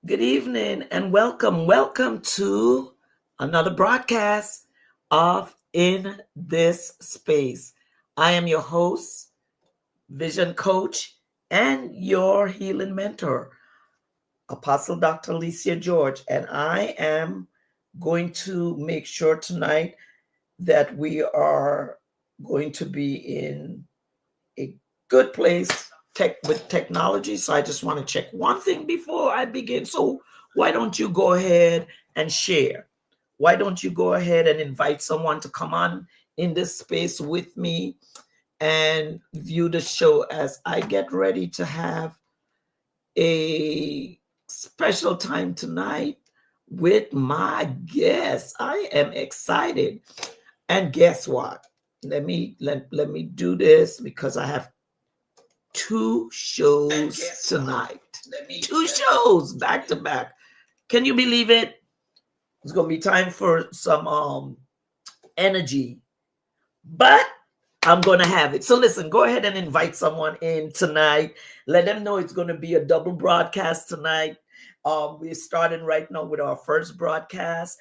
Good evening and welcome. Welcome to another broadcast of In This Space. I am your host, vision coach, and your healing mentor, Apostle Dr. Alicia George. And I am going to make sure tonight that we are going to be in a good place with technology. So I just want to check one thing before I begin. So why don't you go ahead and share? Why don't you go ahead and invite someone to come on in this space with me and view the show as I get ready to have a special time tonight with my guests. I am excited. And guess what? Let me do this because I have two shows tonight. Two shows back to back. Can you believe it? It's gonna be time for some energy, but I'm gonna have it. So listen, go ahead and invite someone in tonight. Let them know it's gonna be a double broadcast tonight. We're starting right now with our first broadcast.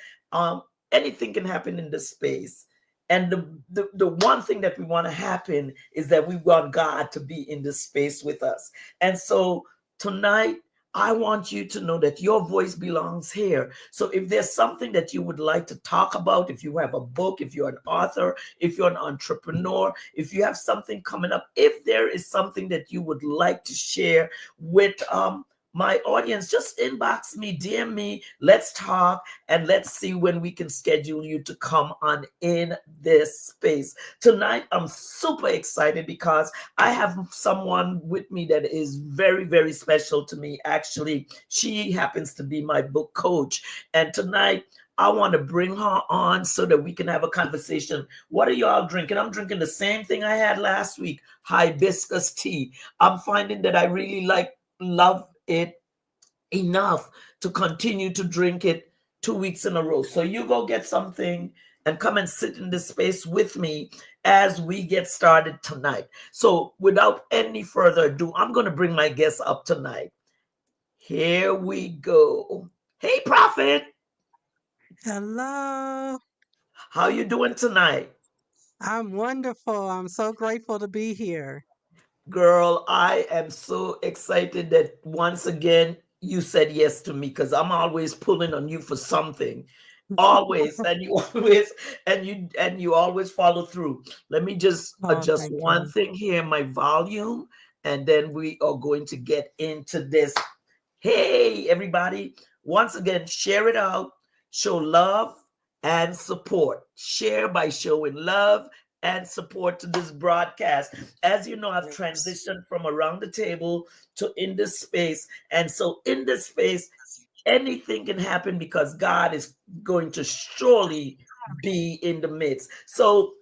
Anything can happen in this space. And the one thing that we want to happen is that we want God to be in this space with us. And so tonight, I want you to know that your voice belongs here. So if there's something that you would like to talk about, if you have a book, if you're an author, if you're an entrepreneur, if you have something coming up, if there is something that you would like to share with my audience, just inbox me, DM me, let's talk, and let's see when we can schedule you to come on in this space. Tonight, I'm super excited because I have someone with me that is very, very special to me. Actually, she happens to be my book coach. And tonight, I want to bring her on so that we can have a conversation. What are y'all drinking? I'm drinking the same thing I had last week, hibiscus tea. I'm finding that I really love it enough to continue to drink it 2 weeks in a row. So you go get something and come and sit in this space with me as we get started tonight. So without any further ado, I'm going to bring my guests up tonight. Here we go. Hey, Prophet. Hello. How you doing tonight? I'm wonderful. I'm so grateful to be here. Girl, I am so excited that once again you said yes to me because I'm always pulling on you for something. Always, and you always and you always follow through. Let me just Oh, adjust thank one you. thing here, my volume, and then we are going to get into this. Hey, everybody, once again, share it out, show love and support. Share by showing love and support to this broadcast. As you know, I've Yes. transitioned from around the table to in this space. And so, in this space, anything can happen because God is going to surely be in the midst. So,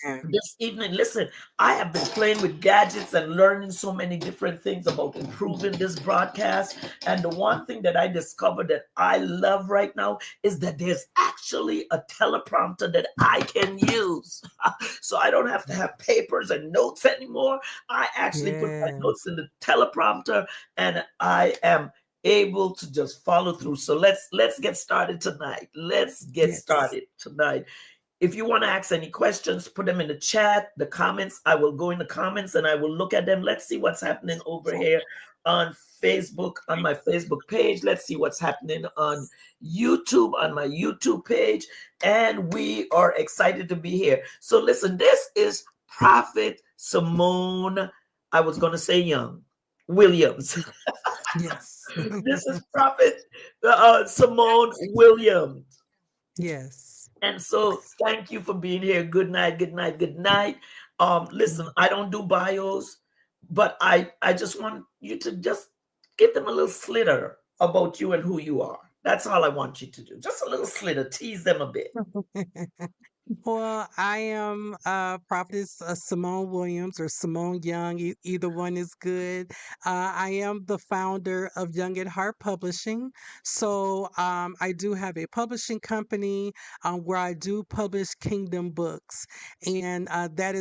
Yeah. this evening, listen, I have been playing with gadgets and learning so many different things about improving this broadcast. And the one thing that I discovered that I love right now is that there's actually a teleprompter that I can use. So I don't have to have papers and notes anymore. I actually put my notes Yes. in the teleprompter and I am able to just follow through. So let's get started tonight. Let's get Yes. started tonight. If you want to ask any questions, put them in the chat, the comments. I will go in the comments and I will look at them. Let's see what's happening over here on Facebook, on my Facebook page. Let's see what's happening on YouTube, on my YouTube page. And we are excited to be here. So listen, this is Prophet Simone. I was going to say Young Williams. Yes. This is Prophet Simone Williams. Yes. And so thank you for being here. Good night, good night, good night. Listen, I don't do bios, but I just want you to just give them a little slitter about you and who you are. That's all I want you to do. Just a little slitter, tease them a bit. Well, I am Prophetess Simone Williams or Simone Young. Either one is good. I am the founder of Young at Heart Publishing. So I do have a publishing company where I do publish Kingdom books, and that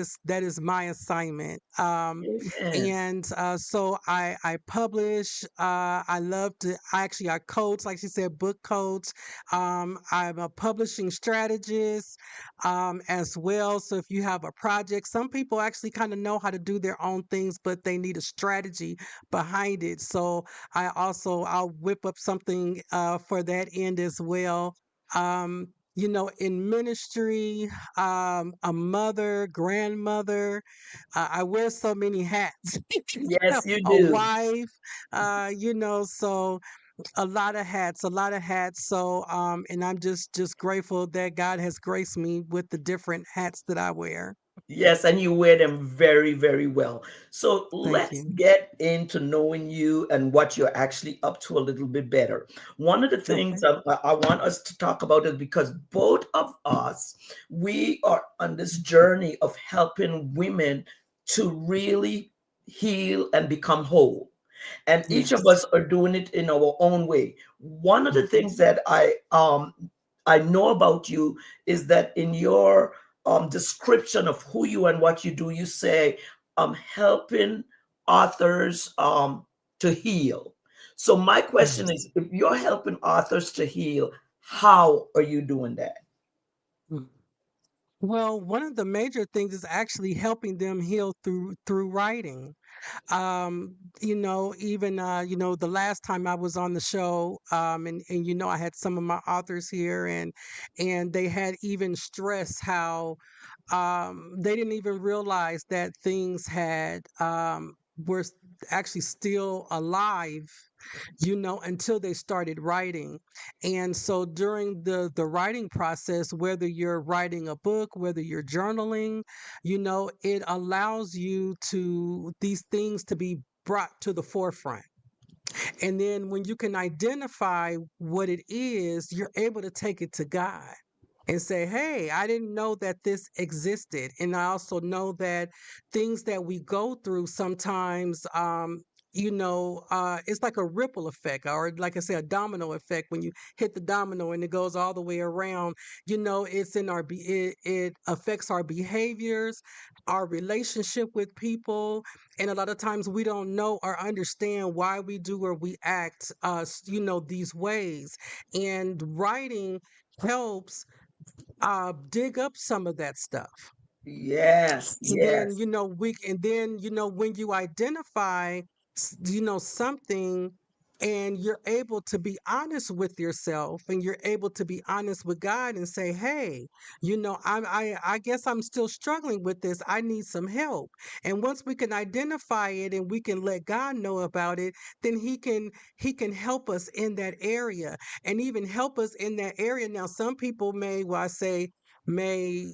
is my assignment. Amen. And so I publish. I love to. I coach, like she said, book coach. I'm a publishing strategist as well. So if you have a project, some people actually kind of know how to do their own things, but they need a strategy behind it. So I'll whip up something for that end as well. In ministry, a mother, grandmother, I wear so many hats. Yes, you A do. wife, so a lot of hats. So, and I'm just grateful that God has graced me with the different hats that I wear. Yes, and you wear them very, very well. So Thank let's you. get into knowing you and what you're actually up to a little bit better. One of the things Okay. I want us to talk about is because both of us, we are on this journey of helping women to really heal and become whole. And each of Yes. us are doing it in our own way. One of the Mhm. things that I know about you is that in your description of who you and what you do, you say helping authors to heal. So my question Yes. is, if you're helping authors to heal, how are you doing that? Mm. Well, one of the major things is actually helping them heal through writing. Even the last time I was on the show, and I had some of my authors here, and they had even stressed how they didn't even realize that things were actually still alive, until they started writing. And so during the writing process, whether you're writing a book, whether you're journaling, it allows you to these things to be brought to the forefront. And then when you can identify what it is, you're able to take it to God and say, hey, I didn't know that this existed. And I also know that things that we go through sometimes, it's like a ripple effect, or like I say, a domino effect. When you hit the domino and it goes all the way around, it's in it affects our behaviors, our relationship with people, and a lot of times we don't know or understand why we do or we act these ways. And writing helps dig up some of that stuff. Yes, And then, yes, when you identify, something, and you're able to be honest with yourself, and you're able to be honest with God and say, hey, I guess I'm still struggling with this. I need some help. And once we can identify it and we can let God know about it, then he can help us in that area, and even help us in that area. Now, some people may, well, I say, may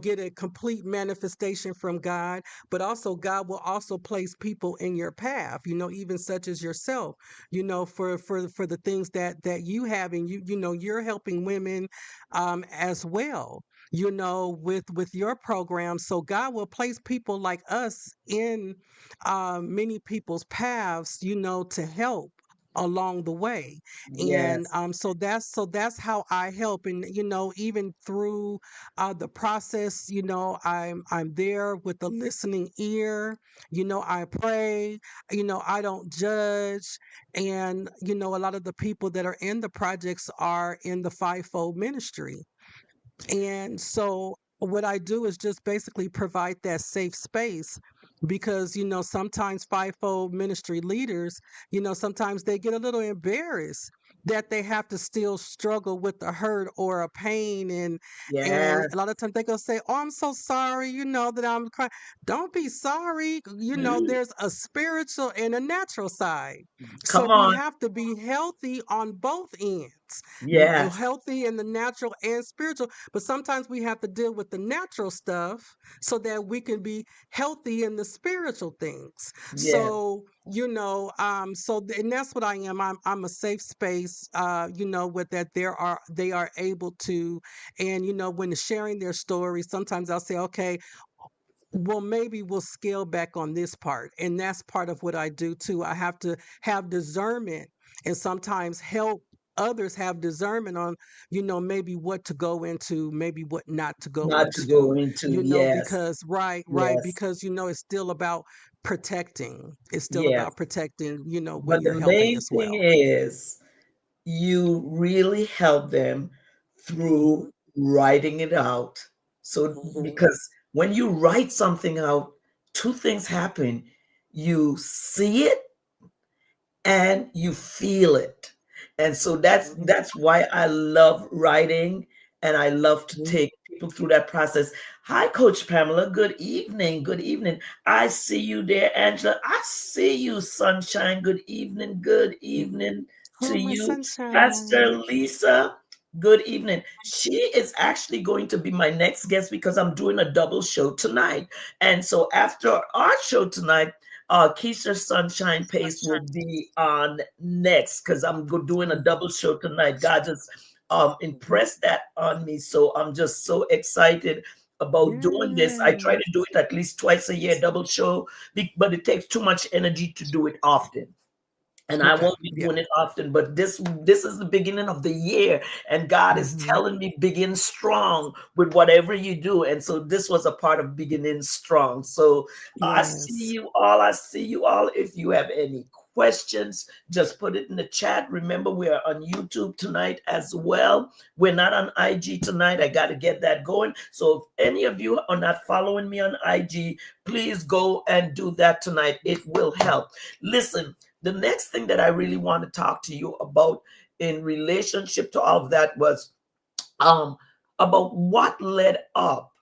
get a complete manifestation from God, but also God will also place people in your path, even such as yourself, for the things that you have, and you're helping women as well, with your program. So God will place people like us in many people's paths, to help along the way. And yes, so that's how I help. And even through the process, I'm there with a listening ear. I pray. I don't judge. And a lot of the people that are in the projects are in the fivefold ministry. And so what I do is just basically provide that safe space, because sometimes fivefold ministry leaders, sometimes they get a little embarrassed that they have to still struggle with a hurt or a pain. And a yes. lot of times they go say, oh, I'm so sorry, that I'm crying. Don't be sorry. Mm, There's a spiritual and a natural side. So come we on. have to be healthy on both ends. Yes. healthy in the natural and spiritual. But sometimes we have to deal with the natural stuff so that we can be healthy in the spiritual things. Yeah. So, and that's what I am. I'm a safe space, with that they are able to, and when sharing their stories, sometimes I'll say, okay, well, maybe we'll scale back on this part. And that's part of what I do too. I have to have discernment and sometimes help others have discernment on, maybe what to go into, maybe what not to go Not to go into, into. Yes. because, right, Yes. because, it's still about protecting. It's still Yes. about protecting, what But you're the helping main as thing well. is you really help them through Hmm. writing it out. So, Hmm. because when you write something out, two things happen. You see it and you feel it. And so that's why I love writing and I love to Hmm. take people through that process. Hi, Coach Pamela. Good evening. Good evening. I see you there, Angela. I see you, Sunshine. Good evening. Good evening Oh, to my you, sunshine. Pastor Lisa. Good evening. She is actually going to be my next guest because I'm doing a double show tonight. And so after our show tonight, Keisha Sunshine Pace will be on next because doing a double show tonight. God just impressed that on me. So I'm just so excited about doing this. I try Yeah. to do it at least twice a year, double show, but it takes too much energy to do it often, and I Okay. won't be Yeah. doing it often. But this is the beginning of the year, and God is Hmm. telling me begin strong with whatever you do. And so this was a part of beginning strong. So I see Yes. you all. I see you all. If you have any questions, just put it in the chat. Remember, we are on YouTube tonight as well. We're not on IG tonight. I got to get that going. So if any of you are not following me on IG, please go and do that tonight. It will help. Listen, the next thing that I really want to talk to you about in relationship to all of that was um, about what led up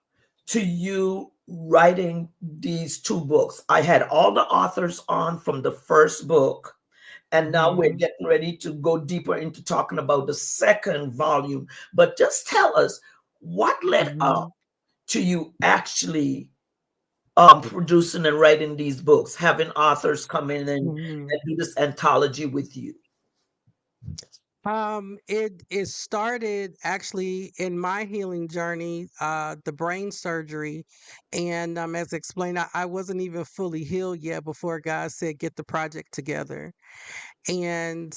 to you writing these two books. I had all the authors on from the first book, and now we're Hmm. getting ready to go deeper into talking about the second volume. But just tell us what led up Hmm. to you actually producing and writing these books, having authors come in Hmm. and do this anthology with you. It started actually in my healing journey, the brain surgery, and as explained, I wasn't even fully healed yet before God said, "Get the project together." And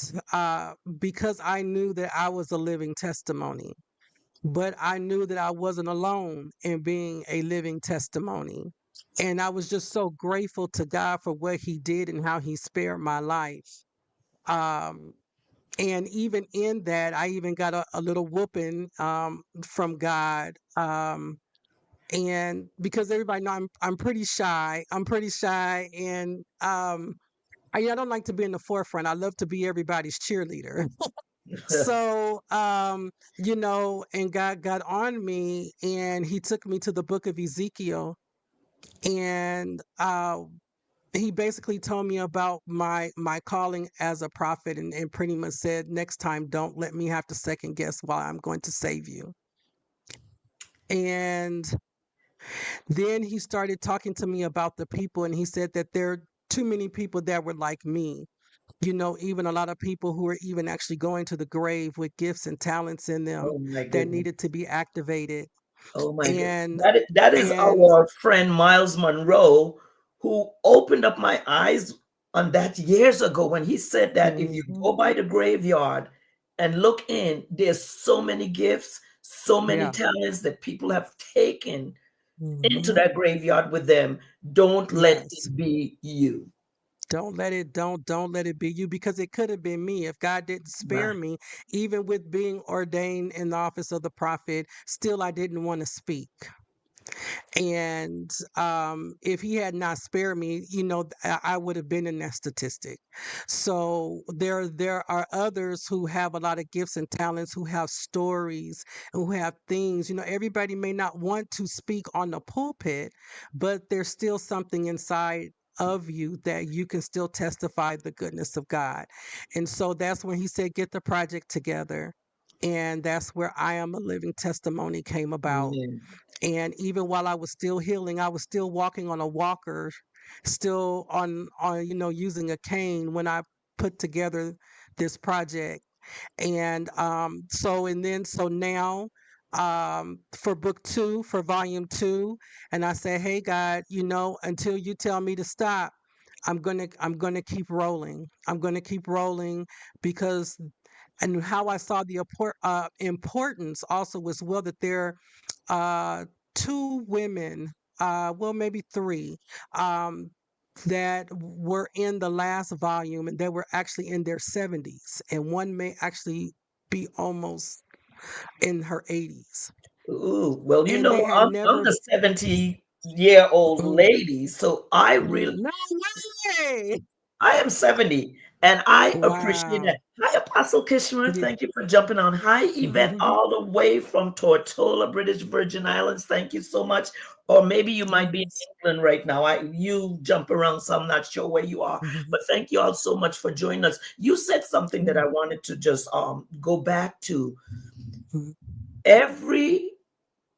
because I knew that I was a living testimony, but I knew that I wasn't alone in being a living testimony. And I was just so grateful to God for what He did and how He spared my life. Um, and even in that, I even got a little whooping from God. And because everybody know I'm pretty shy, and I don't like to be in the forefront. I love to be everybody's cheerleader. So, and God got on me and He took me to the book of Ezekiel, and he basically told me about my calling as a prophet, and pretty much said, next time don't let me have to second guess why I'm going to save you. And then he started talking to me about the people, and he said that there are too many people that were like me, even a lot of people who are even actually going to the grave with gifts and talents in them Oh my that goodness. needed to be activated. Oh my goodness. And That is and our friend Miles Monroe, who opened up my eyes on that years ago when he said that if you Mhm. go by the graveyard and look in, there's so many gifts, so many Yeah. talents that people have taken into Hmm. that graveyard with them. Don't let Yes. it be you. Don't let it be you, because it could have been me if God didn't spare My, me. Even with being ordained in the office of the prophet, still I didn't want to speak. And if he had not spared me, I would have been in that statistic. So there are others who have a lot of gifts and talents, who have stories, and who have things. Everybody may not want to speak on the pulpit, but there's still something inside of you that you can still testify the goodness of God. And so that's when he said, get the project together. And that's where I Am a Living Testimony came about. Amen. And even while I was still healing, I was still walking on a walker, still on using a cane when I put together this project. And so now, for book 2, for volume 2, and I say, hey God, until you tell me to stop, I'm gonna keep rolling. I'm gonna keep rolling because, and how I saw the importance also as well, that there are 2 women, well, maybe 3, um, that were in the last volume, and they were actually in their 70s, and one may actually be almost in her 80s. Ooh, well, And they had I'm never. the 70-year-old Mhm. lady, so I really No way! I am 70, and I appreciate Wow. that. Hi, Apostle Kishmer. Yeah. Thank you for jumping on. Hi, Yvette, all the way from Tortola, British Virgin Islands. Thank you so much. Or maybe you might be in Yes. England right now. You jump around, so I'm not sure where you are. Mhm. But thank you all so much for joining us. You said something that I Mhm. wanted to just go back to. Mhm. Every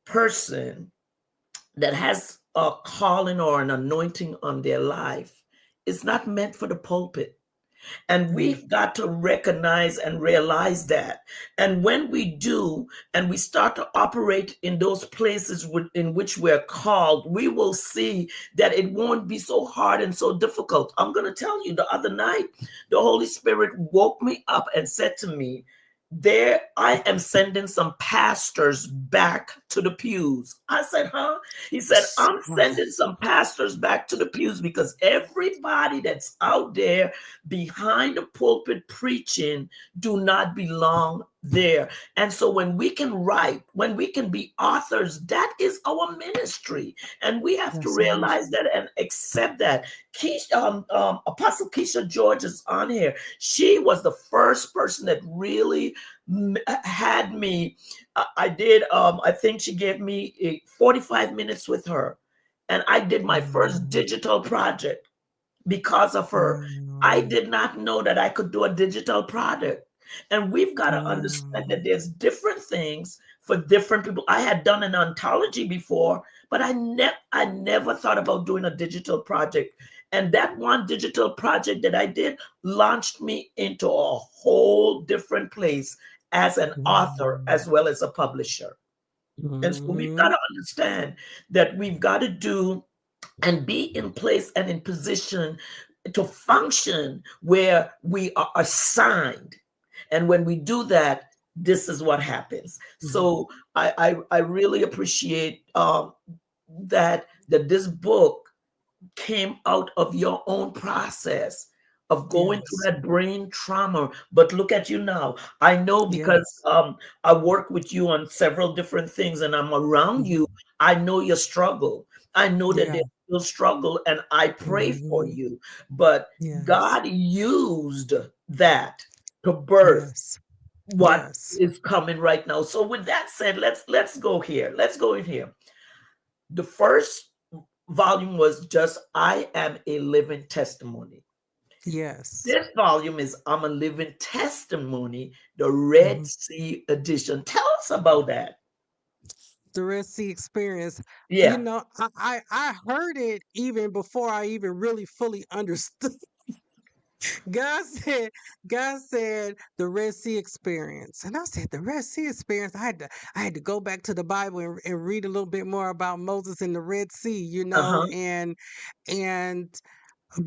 person that has a calling or an anointing on their life is not meant for the pulpit. And Mhm. we've got to recognize and realize that. And when we do, and we start to operate in those places in which we're called, we will see that it won't be so hard and so difficult. I'm going to tell you, the other night, the Holy Spirit woke me up and said to me, there, I am sending some pastors back to the pews. I said, huh? He said, I'm sending some pastors back to the pews because everybody that's out there behind the pulpit preaching do not belong there. And so when we can write, when we can be authors, that is our ministry. And we have to Yes, it is. realize that and accept that. Apostle Keisha George is on here. She was the first person that really had me. I did, I think she gave me 45 minutes with her. And I did my first Wow. digital project because of her. I Wow. did not know that I could do a digital product. And we've got to understand Wow. that there's different things for different people. I had done an ontology before, but I never thought about doing a digital project. And that one digital project that I did launched me into a whole different place as an author Wow. as well as a publisher. And so we've got Mhm. to understand that we've got to do and be in place and in position to function where we are assigned. And when we do that, this is what happens. Mhm. So I really appreciate that this book came out of your own process of going through Yes. that brain trauma. But look at you now. I know because Yes. I work with you on several different things and I'm around Mhm. you. I know your struggle. I know that Yeah. there's still struggle and I pray for Mhm. you. But Yes. God used that to birth Yes. what Yes. is coming right now. So with that said, let's go here. Let's go in here. The first volume was just I Am a Living Testimony. Yes. This volume is I'm a Living Testimony, the Red Mhm. Sea edition. Tell us about that. The Red Sea experience. Yeah. I heard it even before I even really fully understood. God said, God said the Red Sea experience. And I said, the Red Sea experience. I had to go back to the Bible and read a little bit more about Moses and the Red Sea, Uh-huh. and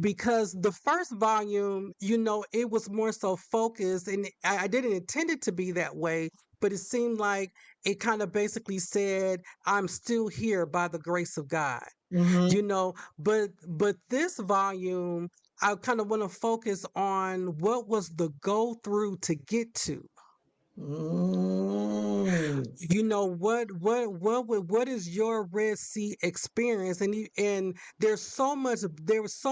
because the first volume, it was more so focused, and I didn't intend it to be that way, but it seemed like it kind of basically said, I'm still here by the grace of God, Mm-hmm. but this volume, I kind of want to focus on what was the go through to get to. Mm. What is your Red Sea experience? And there was so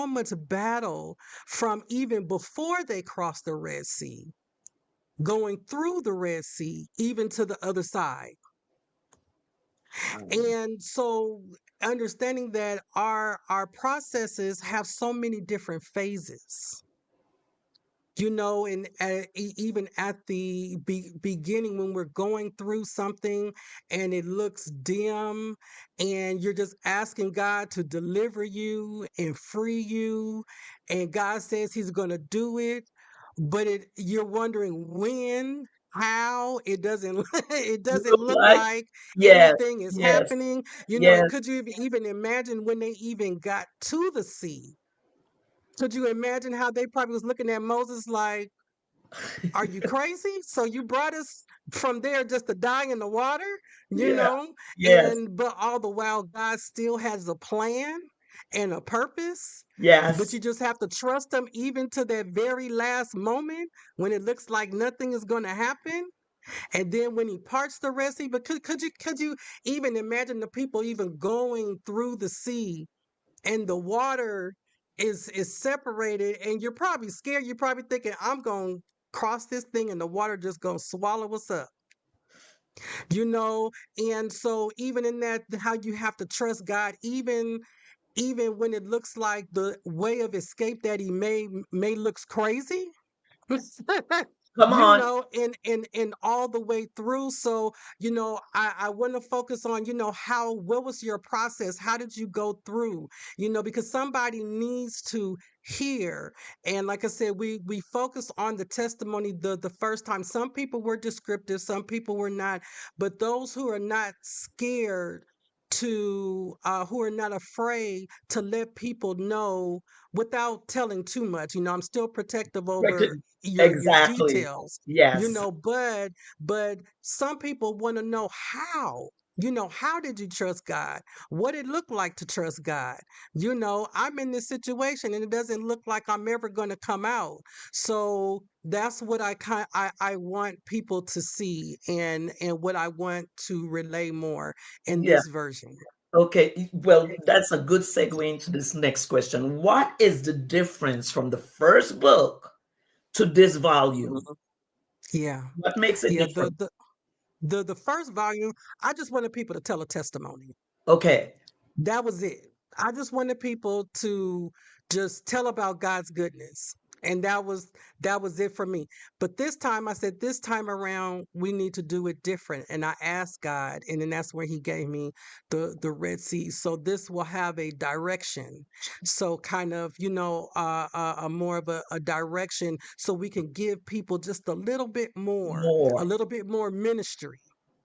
much battle from even before they crossed the Red Sea, going through the Red Sea, even to the other side. Wow. And so understanding that our processes have so many different phases. And even at the beginning, when we're going through something and it looks dim, and you're just asking God to deliver you and free you, and God says He's going to do it, but you're wondering when, how. It doesn't it doesn't Look look like, like yes, anything is yes, happening. yes. Could you even imagine when they even got to the sea? Could you imagine how they probably was looking at Moses like, are you crazy? So you brought us from there just to die in the water, you Yeah, know? yes, But all the while, God still has a plan and a purpose. But yes. you just have to trust Him even to that very last moment when it looks like nothing is going to happen. And then when He parts the Red Sea, but could you even imagine the people even going through the sea, and the water is separated, and you're probably scared. You're probably thinking, I'm going to cross this thing and the water just going to swallow us up, you know? And so even in that, how you have to trust God, even when it looks like the way of escape that He may looks crazy. Come on. And all the way through. So, I want to focus on, what was your process? How did you go through? Because somebody needs to hear. And like I said, we focus on the testimony the first time. Some people were descriptive, some people were not, but those who are not scared who are not afraid to let people know without telling too much. I'm still protective over your Exactly. details, Yes. but some people want to know how did you trust God? What it looked like to trust God? I'm in this situation and it doesn't look like I'm ever going to come out. So that's what I want people to see, and what I want to relay more in Yeah. this version. Okay. Well, that's a good segue into this next question. What is the difference from the first book to this volume? Mhm. Yeah. What makes it Yeah. different? The first volume, I just wanted people to tell a testimony. Okay. That was it. I just wanted people to just tell about God's goodness. And that was it for me. But this time I said, this time around we need to do it different. And I asked God, and then that's where He gave me the Red Sea. So this will have a direction. So kind of, a more of a direction, so we can give people just a More. little bit more ministry,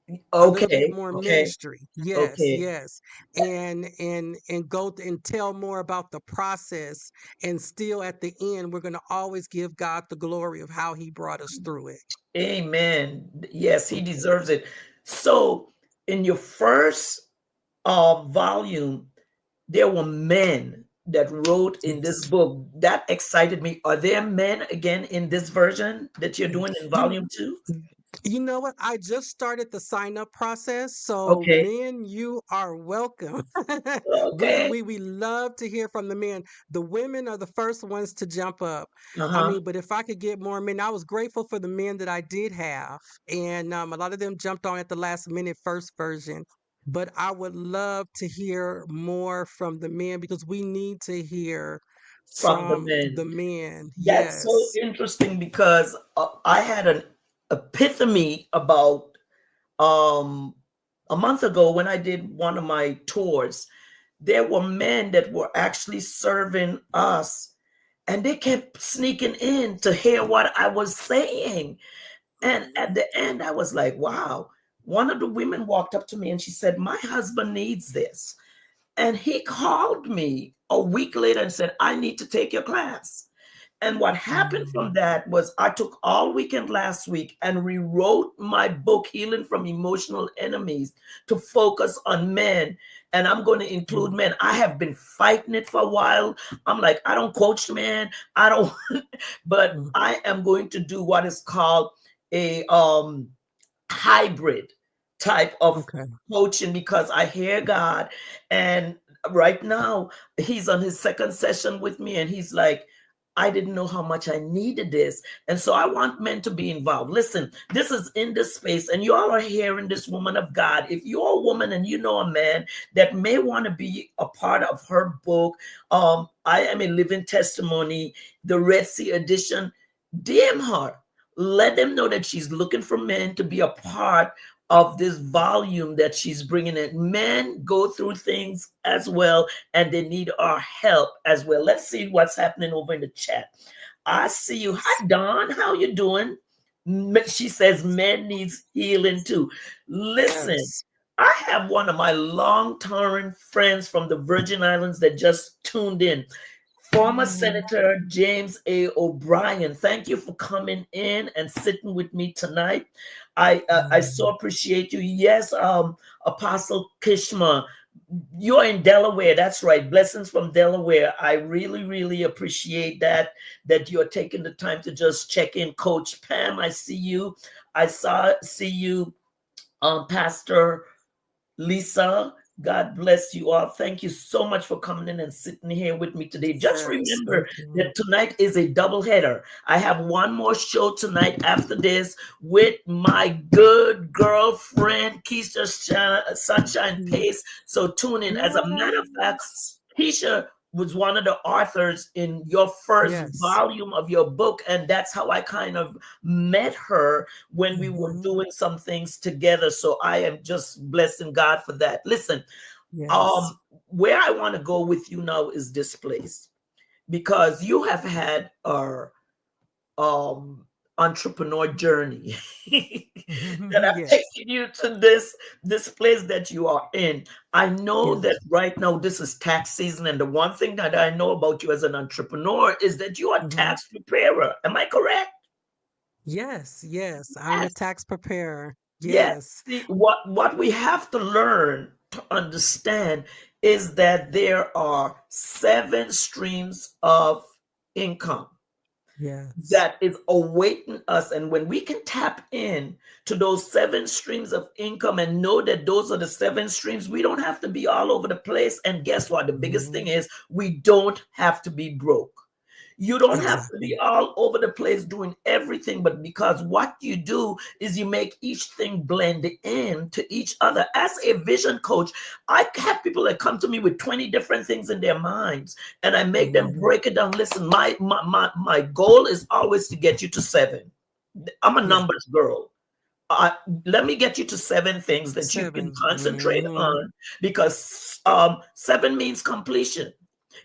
a little bit Okay. more Okay. ministry. Yes, Okay. yes. And go and tell more about the process, and still at the end we're going to always give God the glory of how He brought us through it. Amen. Yes, he deserves it. So, in your first volume, there were men that wrote in this Yes. book. That excited me. Are there men again in this version that you're doing in You volume two? You know what? I just started the sign up process. So Okay. men, you are welcome. we Okay. we we love to hear from the men. The women are the first ones to jump up. I Uh-huh. mean, but if I could get more men, I was grateful for the men that I did have. And a lot of them jumped on at the last minute first version. But I would love to hear more from the men, because we need to hear From the from men. the men. That's so Yes. interesting because I had an epiphany about um a month ago when I did one of my tours. There were men that were actually serving us, and they kept sneaking in to hear what I was saying. And at the end, I was like, wow. One of the women walked up to me and she said, my husband needs this. And he called me a week later and said, I need to take your class. And what happened Mm. from that was I took all weekend last week and rewrote my book, Healing from Emotional Enemies, to focus on men. And I'm going to include Mm. men. I have been fighting it for a while. I'm like, I don't coach men. I don't, but Mm. I am going to do what is called a hybrid type of Okay. coaching, because I hear God. And right now, he's on his second session with me, and he's like, I didn't know how much I needed this. And so I want men to be involved. Listen, this is in this space, and you all are hearing this woman of God. If you're a woman and you know a man that may want to be a part of her book, I Am a Living Testimony, the Red Sea edition, DM her. Let them know that she's looking for men to be a part of this volume that she's bringing in. Men go through things as well, and they need our help as well. Let's see what's happening over in the chat. I see you. Hi, Dawn. How you doing? She says men needs healing too. Listen, Yes. I have one of my long-term friends from the Virgin Islands that just tuned in. Former Senator James A. O'Brien, thank you for coming in and sitting with me tonight. I so appreciate you. Yes, Apostle Kishma, you're in Delaware. That's right. Blessings from Delaware. I really, really appreciate that you're taking the time to just check in. Coach Pam, I see you. See you, Pastor Lisa. God bless you all. Thank you so much for coming in and sitting here with me today. Just Yes. remember that tonight is a double header. I have one more show tonight after this with my good girlfriend, Keisha Sunshine Pace. So tune in. As a matter of fact, Keisha was one of the authors in your first volume of your book, and that's how I kind of met her when we were doing some things together. So I am just blessing God for that. Listen, where I want to go with you now is this place, because you have had our entrepreneur journey that I've taken you to this place that you are in. I know that right now this is tax season, and the one thing that I know about you as an entrepreneur is that you are a tax preparer. Am I correct? Yes. I'm a tax preparer. Yes. See, what we have to learn to understand is that there are 7 streams of income that is awaiting us. And when we can tap in to those 7 streams of income and know that those are the 7 streams, we don't have to be all over the place. And guess what? The biggest thing is we don't have to be broke. You don't have to be all over the place doing everything, but because what you do is you make each thing blend in to each other. As a vision coach, I have people that come to me with 20 different things in their minds, and I make them break it down. Listen, my goal is always to get you to 7. I'm a numbers girl. Let me get you to 7 things that you can concentrate on, because 7 means completion.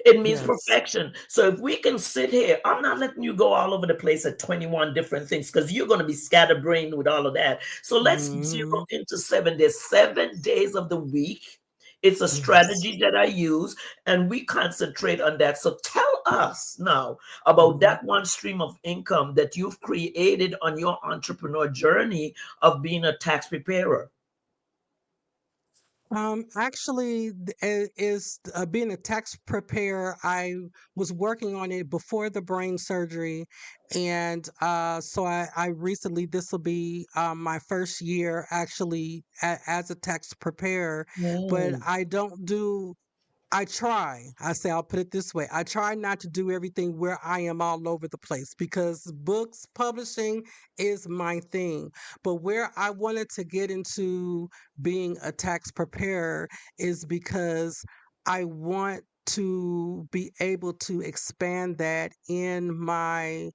It means perfection. So if we can sit here, I'm not letting you go all over the place at 21 different things, because you're going to be scatterbrained with all of that. So let's zero into 7. There's 7 days of the week. It's a strategy that I use, and we concentrate on that. So tell us now about that one stream of income that you've created on your entrepreneur journey of being a tax preparer. Actually, is being a tax preparer. I was working on it before the brain surgery, and so I recently, this will be my first year actually as a tax preparer. But I don't do. I try. I'll put it this way. I try not to do everything where I am all over the place, because books publishing is my thing. But where I wanted to get into being a tax preparer is because I want to be able to expand that in my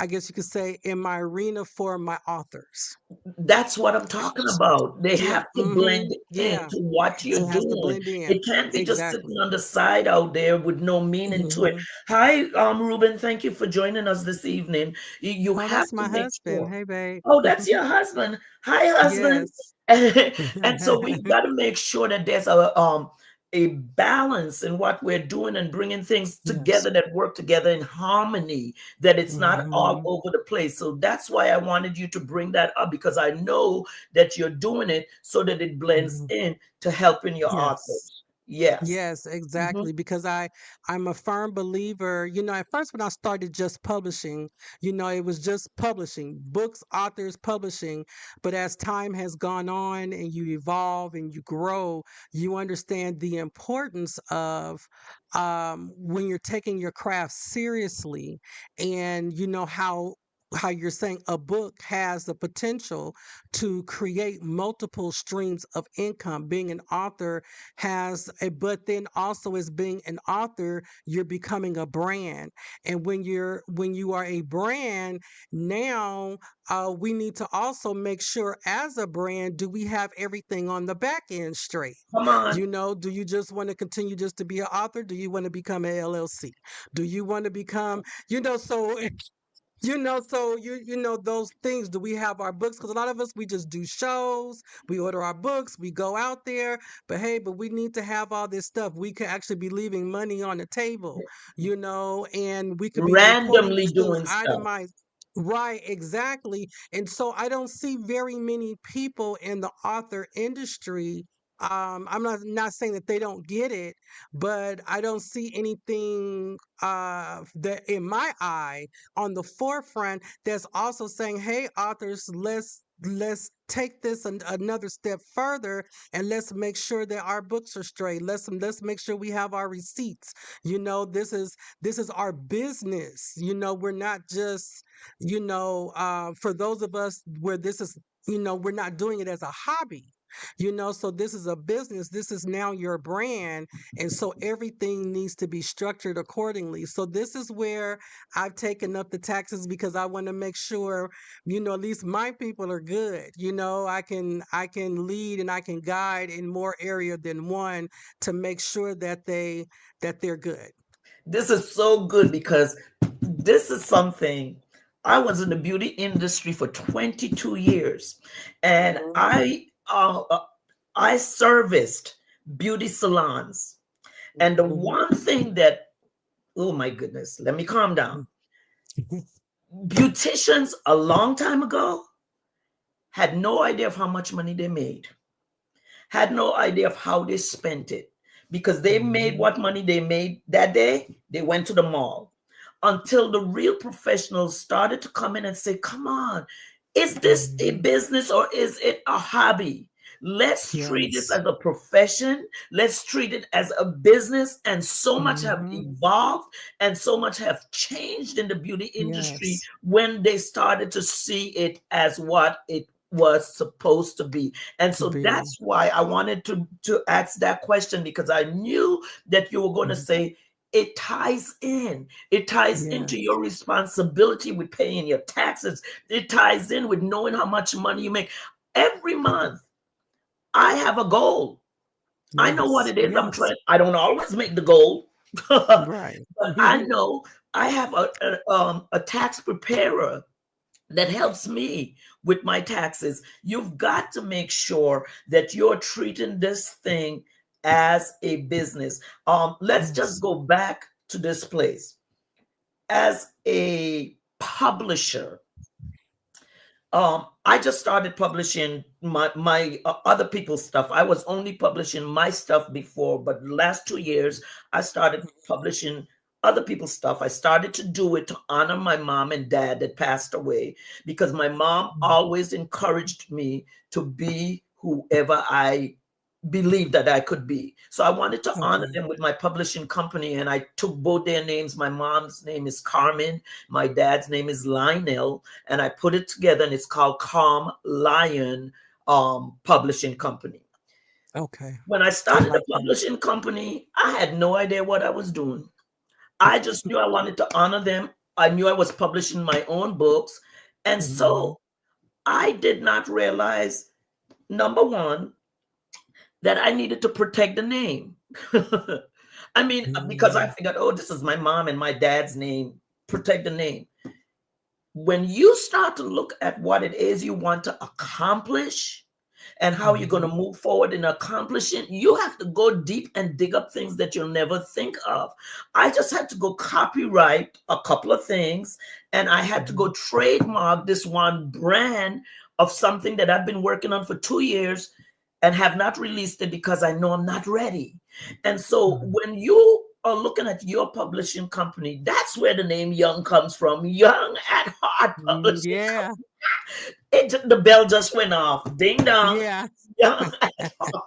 I guess you could say in my arena for my authors. That's what I'm talking about. They have to blend into what you're It has to doing. blend in. It can't be just Exactly. sitting on the side out there with no meaning to it. Hi, Ruben. Thank you for joining us this evening. You Oh, have that's to my make husband. sure. Hey, babe. Oh, that's your husband. Hi, husband. Yes. And so we got to make sure that there's a balance in what we're doing and bringing things together that work together in harmony, that it's not all over the place. So that's why I wanted you to bring that up, because I know that you're doing it so that it blends in to helping your authors. Yes. Yes, Mhm. exactly. Because I'm a firm believer, at first when I started just publishing, it was just publishing, books, authors, publishing. But as time has gone on and you evolve and you grow, you understand the importance of when you're taking your craft seriously, and you know how you're saying a book has the potential to create multiple streams of income. Being an author but then also as being an author, you're becoming a brand. And when you are a brand now, we need to also make sure as a brand, do we have everything on the back end straight? Come on. Do you just want to continue just to be an author? Do you want to become an LLC? Do you want to become, so those things. Do we have our books? Because a lot of us, we just do shows, we order our books, we go out there. But hey, but we need to have all this stuff. We could actually be leaving money on the table, and we could be reporting Randomly these things doing stuff. itemized. Right, exactly. And so I don't see very many people in the author industry. I'm not saying that they don't get it, but I don't see anything that in my eye on the forefront that's also saying, hey, authors, let's take this another step further, and let's make sure that our books are straight. Let's make sure we have our receipts. This is our business. We're not just, for those of us where this is, we're not doing it as a hobby. So this is a business. This is now your brand. And so everything needs to be structured accordingly. So this is where I've taken up the taxes, because I want to make sure, at least my people are good. I can lead and I can guide in more area than one to make sure that they're good. This is so good because this is something. I was in the beauty industry for 22 years, and Mhm. I serviced beauty salons. And the Mhm. one thing that, oh my goodness, let me calm down. Beauticians a long time ago had no idea of how much money they made, had no idea of how they spent it, because they made Mhm. what money they made that day, they went to the mall. Until the real professionals started to come in and say, come on, is this a Mhm. business or is it a hobby? Let's treat this Yes. as a profession. Let's treat it as a business. And so much have Mhm. evolved and so much have changed in the beauty industry Yes. when they started to see it as what it was supposed to be. And To so be. that's why I wanted to ask that question, because I knew that you were going to Mhm. say it ties in. It ties into Yes. your responsibility with paying your taxes. It ties in with knowing how much money you make. Every month, I have a goal. I know what Yes. it is. I'm Yes. trying. I don't always make the goal, but Right. I know I have a tax preparer that helps me with my taxes. You've got to make sure that you're treating this thing as a business. Let's just Yes. go back to this place. As a publisher, I just started publishing my other people's stuff. I was only publishing my stuff before, but the last 2 years I started publishing other people's stuff. I started to do it to honor my mom and dad that passed away, because my mom Mhm. always encouraged me to be whoever I believed that I could be. So I wanted to honor Okay. them with my publishing company, and I took both their names. My mom's name is Carmen, my dad's name is Lionel, and I put it together, and it's called Calm Lion Publishing Company. Okay. When I I started the like that. publishing company, I had no idea what I was doing. I just knew I wanted to honor them. I knew I was publishing my own books. And Mhm. so I did not realize, number one, that I needed to protect the name. I mean, because I Mhm. figured, oh, this is my mom and my dad's name, protect the name. When you start to look at what it is you want to accomplish and how you're going to Mhm. move forward in accomplishing, you have to go deep and dig up things that you'll never think of. I just had to go copyright a couple of things, and I had to go Mhm. trademark this one brand of something that I've been working on for 2 years and have not released it because I know I'm not ready. And so Mhm. when you are looking at your publishing company, that's where the name Young comes from. Young at Heart Publishing. Yeah, The bell just went off. Ding dong. yeah. Young at Heart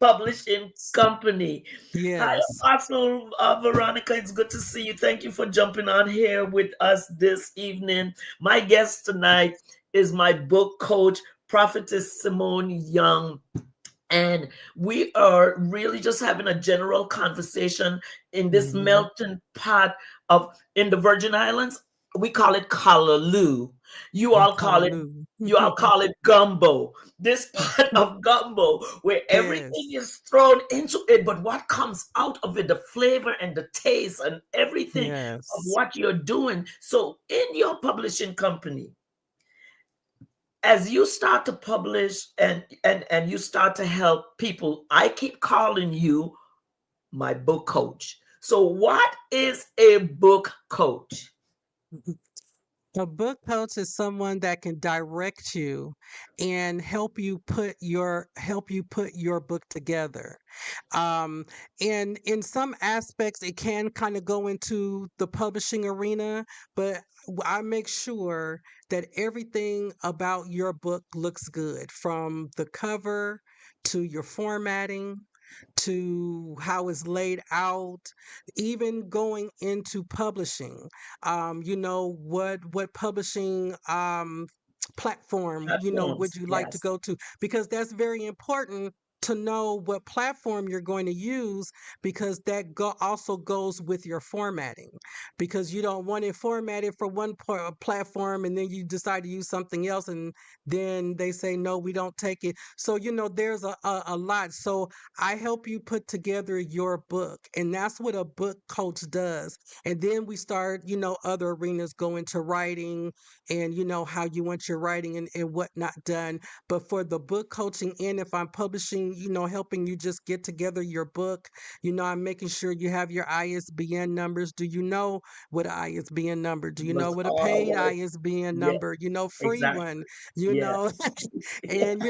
Publishing Company. Hi, Yes. Apostle Veronica. It's good to see you. Thank you for jumping on here with us this evening. My guest tonight is my book coach, Prophetess Simone Young. And we are really just having a general conversation in this Mhm. melting pot of, in the Virgin Islands, we call it Callaloo. You all call it Hallelujah. you all call it gumbo. This pot of gumbo where everything Yes. is thrown into it, but what comes out of it, the flavor and the taste and everything of Yes. what you're doing. So in your publishing company, as you start to publish and you start to help people, I keep calling you my book coach. So what is a book coach? A book coach is someone that can direct you and help you put your book together. Um, and in some aspects, it can kind of go into the publishing arena, but I make sure that everything about your book looks good, from the cover to your formatting to how it's laid out, even going into publishing. What publishing platform would Platforms. you like to Yes. go to? Because that's very important to know what platform you're going to use, because also goes with your formatting, because you don't want it formatted for one platform and then you decide to use something else and then they say no, we don't take it. So there's a lot. So I help you put together your book, and that's what a book coach does. And then we start, other arenas go into writing, and how you want your writing and whatnot done. But for the book coaching, and if I'm publishing, helping you just get together your book, I'm making sure you have your ISBN numbers. Do you know what ISBN number? Do you know Must what a paid always. ISBN Yeah, number? Free exactly. one, Yes. and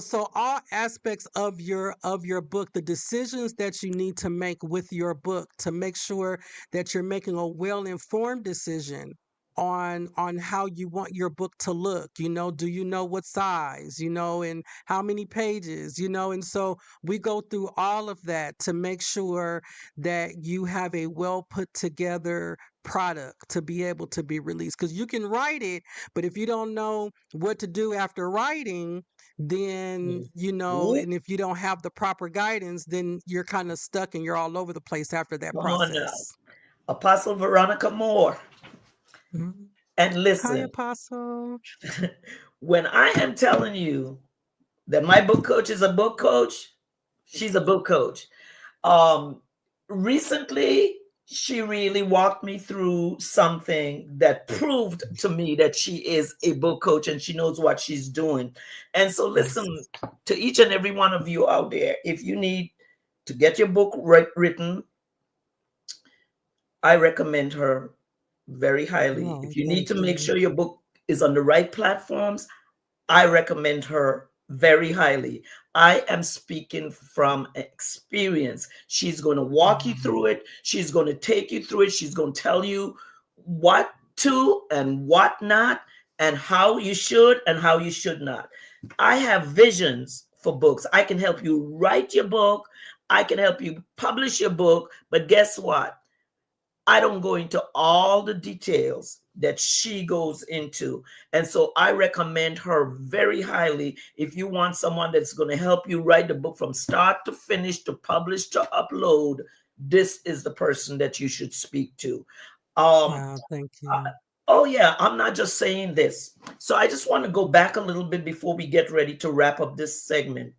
so all aspects of your book, the decisions that you need to make with your book to make sure that you're making a well-informed decision on how you want your book to look. Do you know what size, and how many pages, and so we go through all of that to make sure that you have a well put together product to be able to be released, because you can write it, but if you don't know what to do after writing, then Ooh, and if you don't have the proper guidance, then you're kind of stuck and you're all over the place after that come on now. process. Apostle Veronica Moore. Mhm. And Hi, listen, Apostle. when I am telling you that my book coach is a book coach, she's a book coach. Um, Recently, she really walked me through something that proved to me that she is a book coach and she knows what she's doing. And so, Yes. listen to each and every one of you out there. If you need to get your book written, I recommend her very highly. Oh, If you need thank to make you. sure your book is on the right platforms, I recommend her very highly. I am speaking from experience. She's going to walk you Mhm. through it. She's going to take you through it. She's going to tell you what to and what not, and how you should and how you should not. I have visions for books. I can help you write your book. I can help you publish your book. But guess what? I don't go into all the details that she goes into. And so I recommend her very highly if you want someone that's going to help you write the book from start to finish, to publish, to upload. This is the person that you should speak to. Um, Wow, thank uh, you. oh, yeah, I'm not just saying this. So I just want to go back a little bit before we get ready to wrap up this segment.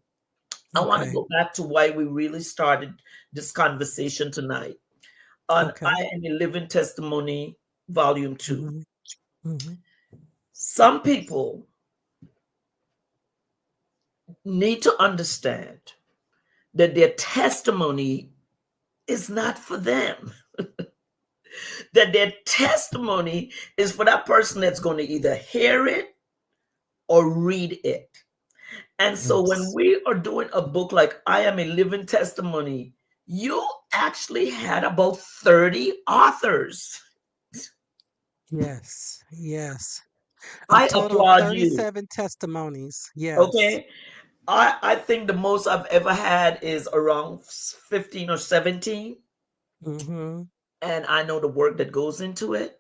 I want to Okay. go back to why we really started this conversation tonight on Okay. I Am a Living Testimony, Volume 2. Hmm. Hmm. Some people need to understand that their testimony is not for them, that their testimony is for that person that's going to either hear it or read it. And so when Yes. we are doing a book like I Am a Living Testimony, you actually had about 30 authors. Yes. Yes. A I total of applaud you. 37 testimonies. Yes. Okay. I think the most I've ever had is around 15 or 17. Mm-hmm. And I know the work that goes into it.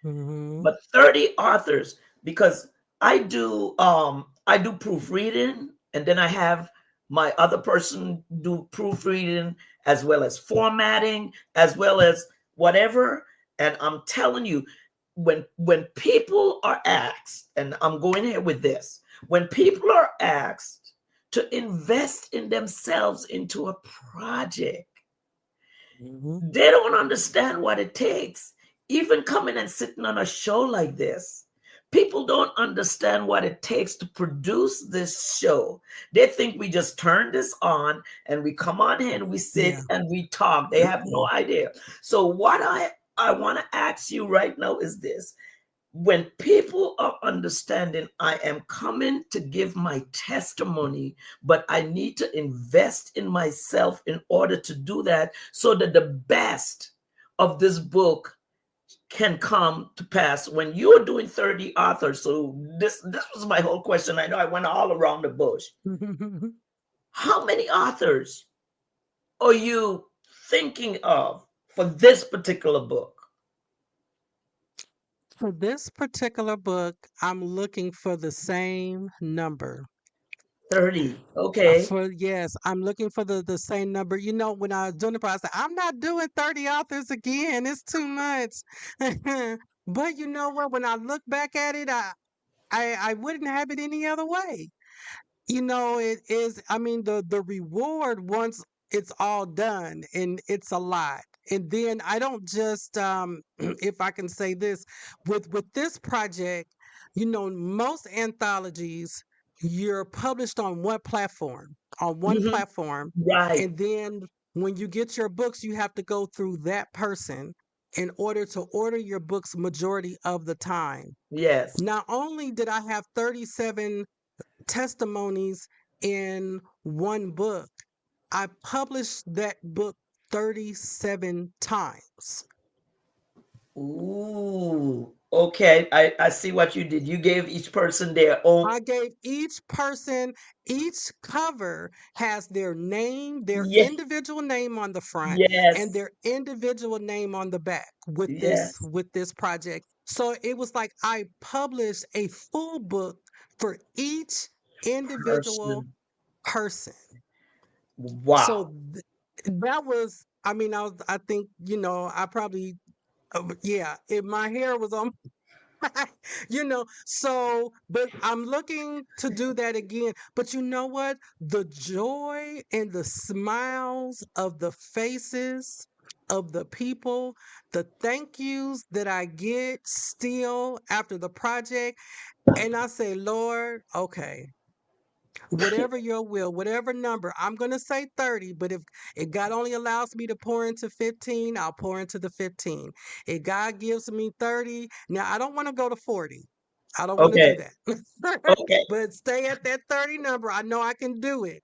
Mm-hmm. But 30 authors, because I do proofreading, and then I have my other person do proofreading as well as formatting as well as whatever. And I'm telling you, when people are asked, and I'm going here with this, when people are asked to invest in themselves into a project, Mm-hmm. they don't understand what it takes. Even coming and sitting on a show like this, people don't understand what it takes to produce this show. They think we just turn this on and we come on here and we sit Yeah. and we talk. They have no idea. So what I want to ask you right now is this: when people are understanding I am coming to give my testimony, but I need to invest in myself in order to do that so that the best of this book can come to pass. When you're doing 30 authors, so this was my whole question. I know I went all around the bush. How many authors are you thinking of for this particular book? For this particular book, I'm looking for the same number. 30. Okay. For yes, I'm looking for the same number. You know, when I was doing the process, I'm not doing 30 authors again. It's too much. But you know what? When I look back at it, I wouldn't have it any other way. You know, it is, I mean, the reward once it's all done, and it's a lot. And then I don't just if I can say this, with this project, you know, most anthologies, you're published on one Mhm. platform, Right. and then when you get your books, you have to go through that person in order to order your books majority of the time. Yes. Not only did I have 37 testimonies in one book, I published that book 37 times. Ooh. Okay. I see what you did. You gave each person their own. I gave each person, each cover has their name, their Yeah. individual name on the front and Yes. their individual name on the back Yes. with this project. So it was like I published a full book for each individual Person. person. Wow. So that was, I mean, I think, you know, I probably, yeah, if my hair was on, you know, so, but I'm looking to do that again. But you know what? The joy and the smiles of the faces of the people, the thank yous that I get still after the project. And I say, Lord, okay, whatever your will, whatever number. I'm going to say 30, but if God only allows me to pour into 15, I'll pour into the 15. If God gives me 30, now I don't want to go to 40. I don't want to do Okay. that. Okay. But stay at that 30 number. I know I can do it.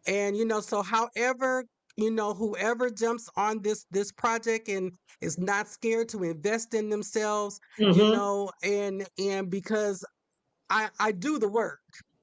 And you know, so however, you know, whoever jumps on this project and is not scared to invest in themselves, you Hmm. know, and because I do the work.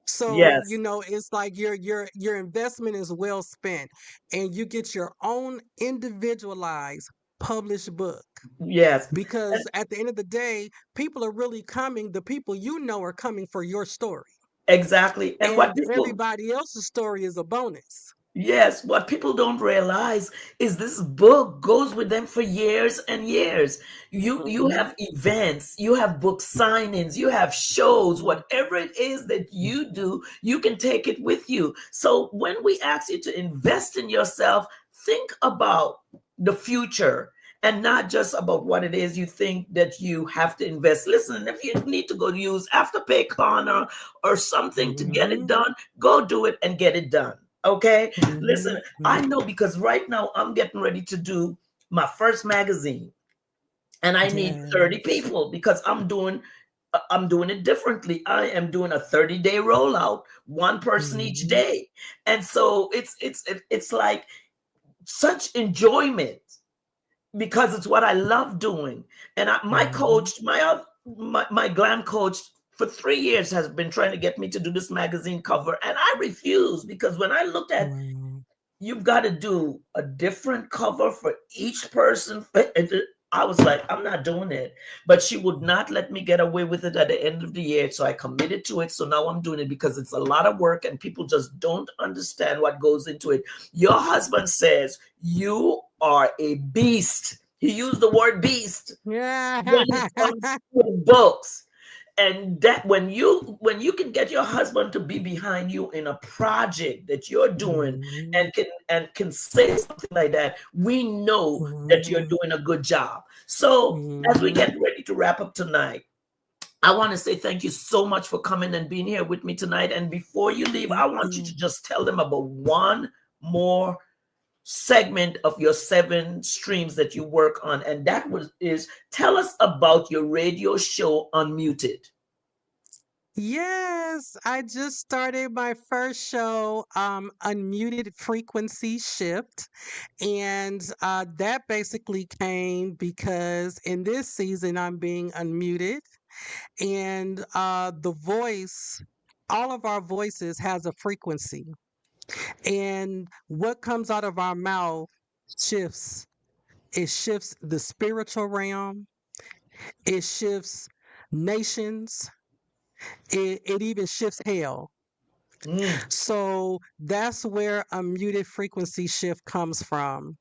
So, you Yes. know, it's like your investment is well spent and you get your own individualized published book. Yes. And Because at the end of the day, people are really coming, the people you know are coming for your story. exactly. And what And people everybody else's story is a bonus. Yes, what people don't realize is this book goes with them for years and years. You Hmm. have events, you have book signings, you have shows, Hmm. whatever it is that you do, you can take it with you. So when we ask you to invest in yourself, think about the future and not just about what it is you think that you have to invest. Listen, if you need to go use Afterpay Klarna or something to get it Hmm. done, go do it and get it done. Okay. Hmm. Listen, I know because right now I'm getting ready to do my first magazine and I need 30 Yes. people because I'm doing I'm doing it differently. I am doing a 30-day rollout, one person each Mhm. day. And so it's like such enjoyment because it's what I love doing. And my Mhm. coach, my glam coach for 3 years has been trying to get me to do this magazine cover, and I refuse because when I looked at Wow. you've got to do a different cover for each person. I was like, I'm not doing it. But she would not let me get away with it at the end of the year. So I committed to it. So now I'm doing it because it's a lot of work and people just don't understand what goes into it. Your husband says you are a beast. He used the word beast when it Yeah. comes to books. And that when you can get your husband to be behind you in a project that you're doing Mhm. and can say something like that, we know that you're Mhm. doing a good job. So as we Mhm. get ready to wrap up tonight, I want to say thank you so much for coming and being here with me tonight. And before you leave, I Thank want you you. to just tell them about one more segment of your 7 streams that you work on, and that was is tell us about your radio show Unmuted. Yes, I just started my first show, Unmuted Frequency Shift. And that basically came because in this season I'm being unmuted, and the voice, all of our voices has a frequency. And what comes out of our mouth shifts. It shifts the spiritual realm, it shifts nations, it even shifts hell. Mm, So that's where a muted frequency shift comes from.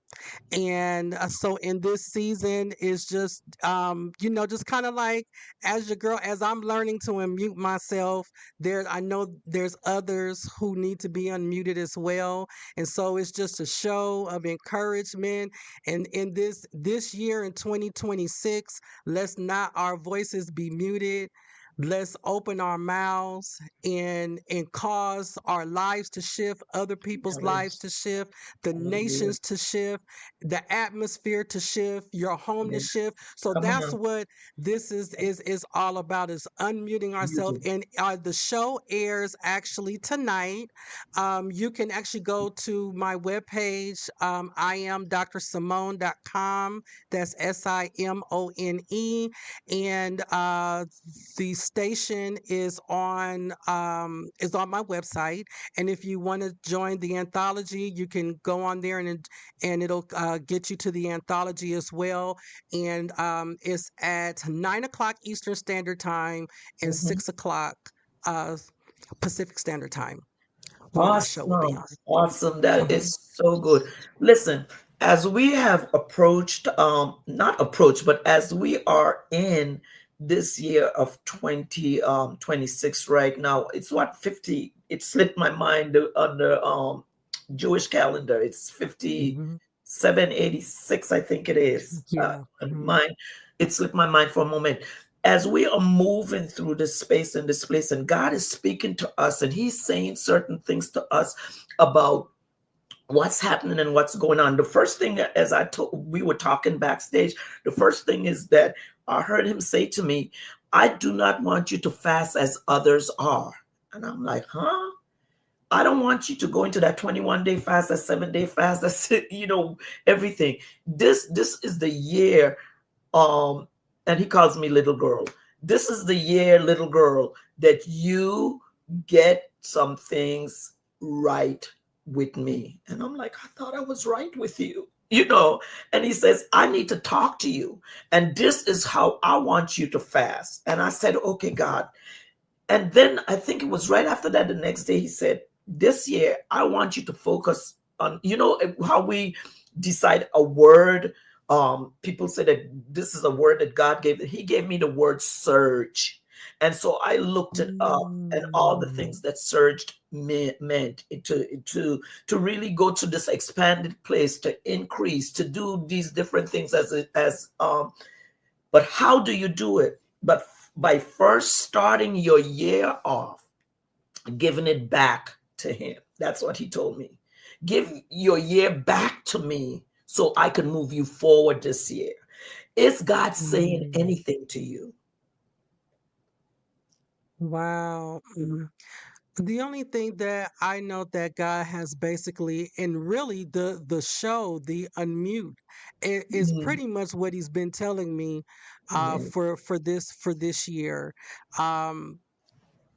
And so in this season is just just kind of like as your girl, as I'm learning to unmute myself, there I know there's others who need to be unmuted as well. And so it's just a show of encouragement. And in this year in 2026, let's not our voices be muted. Let's open our mouths and cause our lives to shift, other people's lives to yes. shift, the Hallelujah. nations to shift, the atmosphere to shift, your home to Yes. shift. So Come on that's now. what this is all about, is unmuting ourselves. YouTube. And the show airs actually tonight. You can actually go to my webpage, I am drsimone.com. That's SIMONE. And the station is on my website. And if you want to join the anthology, you can go on there and it'll get you to the anthology as well. And it's at 9 o'clock Eastern Standard Time and Mhm. 6 o'clock uh, Pacific Standard Time where my show will be Awesome. Awesome. That on. is so good. Listen, as we have approached, not approached, but as we are in this year of 2026 right now, it's what 50, it slipped my mind on the Jewish calendar. It's Mhm. 5786, I think it is. Yeah. Mhm. Mine, it slipped my mind for a moment. As we are moving through this space and this place, and God is speaking to us, and He's saying certain things to us about what's happening and what's going on. The first thing, as I told, we were talking backstage, the first thing is that I heard Him say to me, I do not want you to fast as others are. And I'm like, huh? I don't want you to go into that 21-day fast, that 7-day fast, that's everything. This is the year, um, and he calls me little girl. This is the year, little girl, that you get some things right with me. And I'm like, I thought I was right with you. And he says, I need to talk to you. And this is how I want you to fast. And I said, okay, God, and then I think it was right after that, the next day, he said, this year, I want you to focus on, how we decide a word. People say that this is a word that God gave. He gave me the word surge. And so I looked it up and all the Mm. things that surged meant to really go to this expanded place, to increase, to do these different things but how do you do it? But by first starting your year off, giving it back to Him. That's what He told me. Give your year back to me so I can move you forward this year. Is God saying Mm. anything to you? Wow. The only thing that I know that God has basically, and really the show, the unmute, is Mm, pretty much what He's been telling me, yeah. for this year. Um,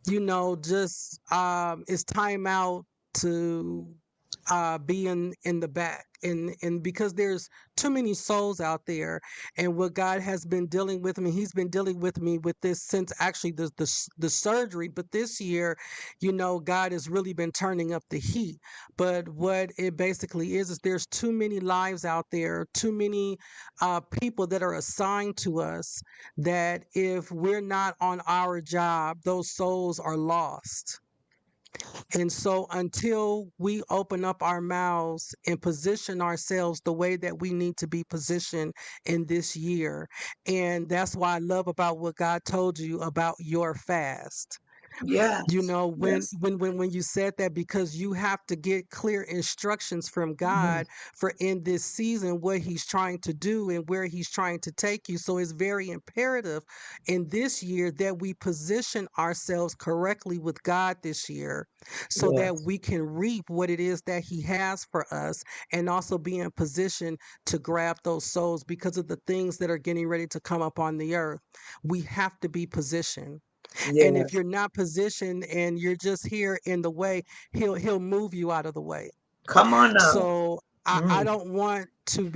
just it's time out to be in the back, and because there's too many souls out there. And what God has been dealing with me, He's been dealing with me with this since actually the surgery. But this year, God has really been turning up the heat. But what it basically is there's too many lives out there, too many people that are assigned to us, that if we're not on our job, those souls are lost. And so until we open up our mouths and position ourselves the way that we need to be positioned in this year, and that's why I love about what God told you about your fast. Yes. When Yes. you said that, because you have to get clear instructions from Mhm. God for in this season what He's trying to do and where He's trying to take you. So it's very imperative in this year that we position ourselves correctly with God this year, so that Yes. we can reap what it is that He has for us, and also be in position to grab those souls because of the things that are getting ready to come up on the earth. We have to be positioned. And if Yes. you're not positioned and you're just here in the way, he'll move you out of the way. Come on now. So I Mm. don't want to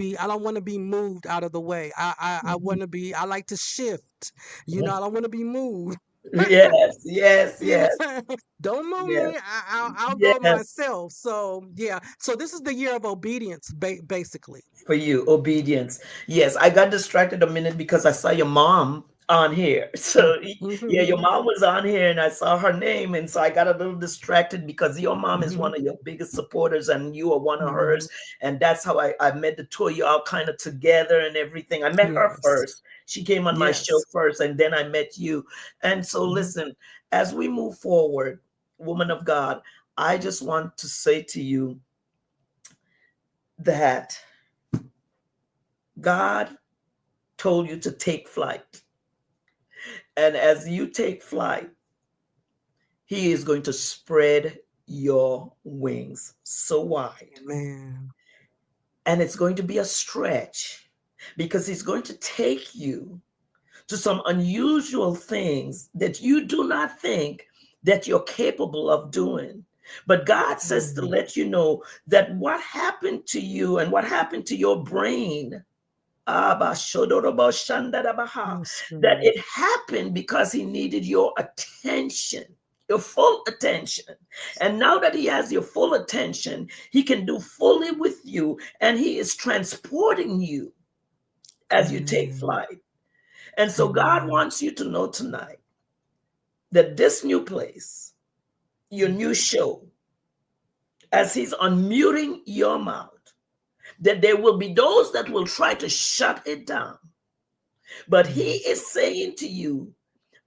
be moved out of the way. I Mhm. want to be, I like to shift. I don't want to be moved. Yes. Yes. You know, Yes. don't move Yes. me. I'll go Yes. myself. So yeah. So this is the year of obedience, basically. For you, obedience. Yes, I got distracted a minute because I saw your mom on here. So yeah, your Mm-hmm. mom was on here and I saw her name. And so I got a little distracted because your mom is one of your biggest supporters and you are one of Hmm. hers. And that's how I met the two of you all kind of together and everything. I met her Yes. first. She came on my show Yes. first and then I met you. And so Hmm. listen, as we move forward, woman of God, I just want to say to you that God told you to take flight. And as you take flight, He is going to spread your wings so wide. Amen. And it's going to be a stretch because He's going to take you to some unusual things that you do not think that you're capable of doing. But God says to Mm. let you know that what happened to you and what happened to your brain, that Yes, Lord. it happened because He needed your attention, your full attention. And now that He has your full attention, He can do fully with you, and He is transporting you as you take Amen. flight. And so God Amen. wants you to know tonight that this new place, your Mm. new show, as He's unmuting your mouth, that there will be those that will try to shut it down. But He Yes. is saying to you,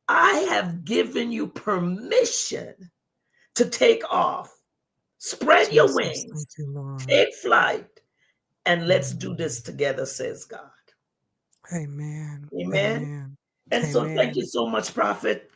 I have given you permission to take off. Spread your Jesus. Thank wings, you, Lord. take flight, and let's do Mm. this together, says God. Amen. Amen. Amen. And so thank you Amen. so much, Prophet,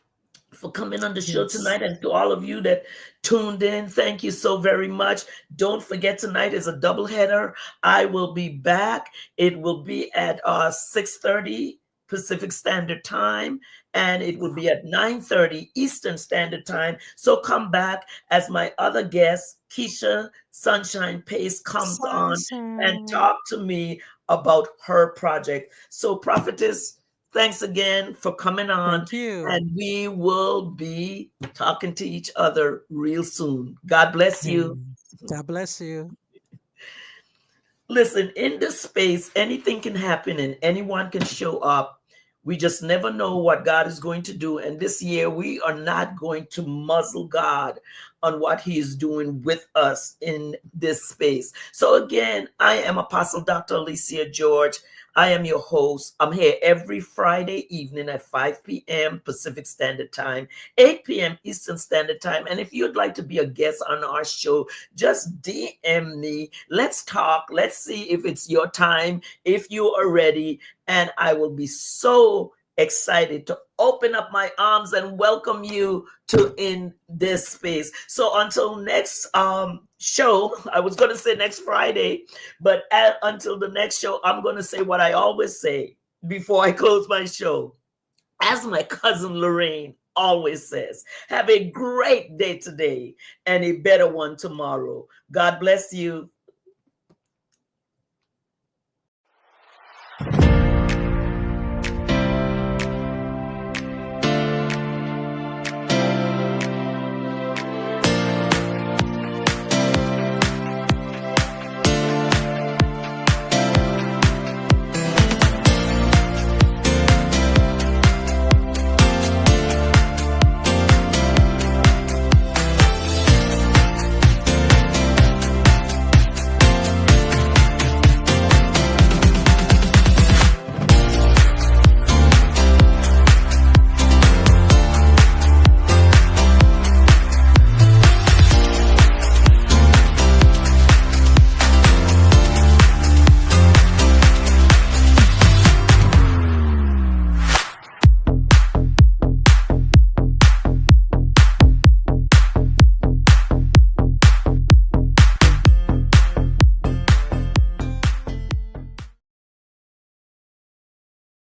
for coming on the show Yes. tonight. And to all of you that tuned in, thank you so very much. Don't forget, tonight is a double header. I will be back. It will be at 6:30 Pacific Standard Time, and it will be at 9:30 Eastern Standard Time. So come back as my other guest, Keisha Sunshine Pace, comes on and Sunshine. talk to me about her project. So, Prophetess, thanks again for coming on, Thank you. and we will be talking to each other real soon. God bless you. Amen. God bless you. Listen, in this space, anything can happen and anyone can show up. We just never know what God is going to do. And this year, we are not going to muzzle God on what He is doing with us in this space. So, again, I am Apostle Dr. Alicia George. I am your host. I'm here every Friday evening at 5 p.m. Pacific Standard Time, 8 p.m. Eastern Standard Time. And if you'd like to be a guest on our show, just DM me. Let's talk. Let's see if it's your time, if you are ready. And I will be so excited to open up my arms and welcome you to In This Space. So until next show, I was going to say next Friday, but until the next show, I'm going to say what I always say before I close my show. As my cousin Lorraine always says, have a great day today and a better one tomorrow. God bless you.